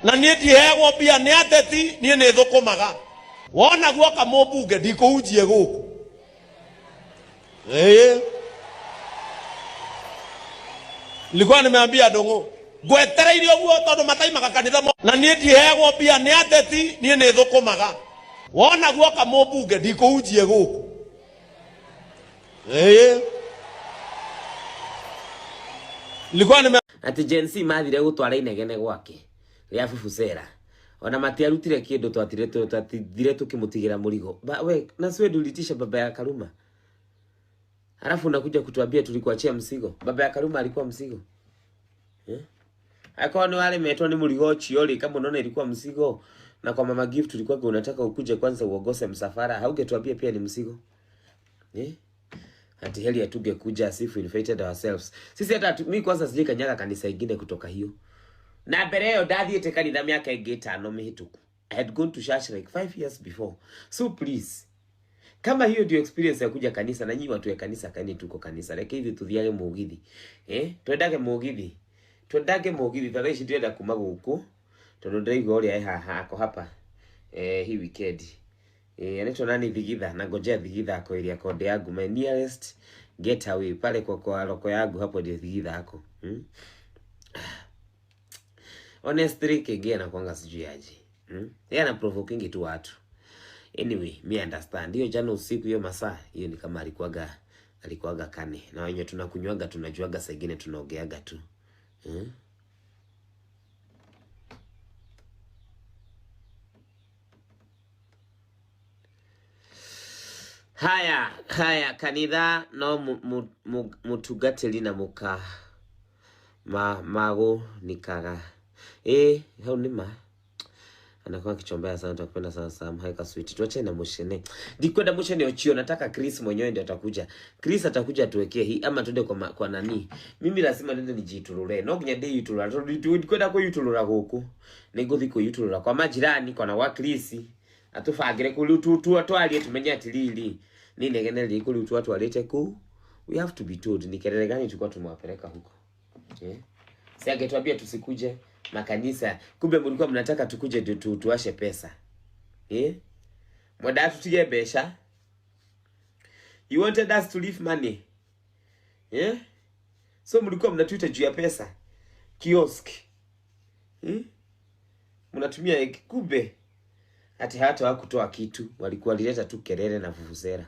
na nie ndihegwo mbia ni ateti nie ni thukumaga wona guoka mũmbunge ndikũhunjie gũkũ nilikuwa nimeambia Ndung'u ngwetereire ũguo tondũ mataimaga kanitha na nie ndihegwo mbia ni ateti nie ni thukumaga wona guoka mũmbunge ndikũhunjie gũkũ nilikuwa nime ati Gen Z mathire gutwara inegene gwake ria Vuvuzela ona matiarutire kindu twatire tukimutigira murigo we na sio ulitisha baba ya Karuma halafu unakuja kutuambia tulikuachia mzigo. Baba ya Karuma alikuwa mzigo Akawa ni wale metwa ni murigo chioli kama unaona ilikuwa mzigo na kwa Mama Gift tulikuwa unataka ukuje kwanza uogose msafara haugetuambia pia ni mzigo ati heli atuge kuja asifu inflated ourselves. Sisi hata mimi kwanza sije kanyaga kanisa ingine kutoka hiyo. Na bereo dathiete kanitha miaka ingi 5 mihituku. I had gone to church like 5 years before. So please, kama hiyo ndio experience ya kuja kanisa na nyinyi watu ya kanisa kani tuko kanisa. Like hivi tuthiage mugithi. Twendage mugithi. Twendage mugithi tha ici ndenda kuma guku. Tondu ndaigo uri hako hapa. Hii weekend. Anaitwa nani Thigitha na ngojea Thigitha ako area code yangu my nearest getaway pale kwa loko yangu hapo ndio Thigitha ako honestly kege na kwanga sijui aje yeye ana provoking tu watu anyway me understand hiyo jana usiku hiyo masaa hiyo ni kama alikuwaga kane na wenye tunakunywaga tunajuaga saa nyingine tunaogeaga tu Haya kanitha no mutugateli na muka mago nikaga hau nima anakuwa kichombea sana tukupenda sana Sam haika sweet tuache na mushene ndikwenda mushene ochio nataka Chris mwenyewe ndio atakuja Chris atakuja tuwekee hii ama tuende kwa nani mimi lazima nende nijiturure no ginya day yuturura ndikwenda kwa yuturura guku ninguthi kwa yuturura kwa majirani kwa na wa Chris atufagire kuli twalie tumenye atilili ni negene likuli watu walete ku we have to be told ni kelele gani tulikuwa tumewapeleka huko si angetuambia tusikuje makanisa kumbe mlikuwa mnataka tukuje ndio tuashe pesa mwada tutige besha you wanted us to leave money so mlikuwa mnatuita juu ya pesa kiosk mnatumia kumbe ati hata hawakutoa kitu walikuwa walileta tu kelele na Vuvuzela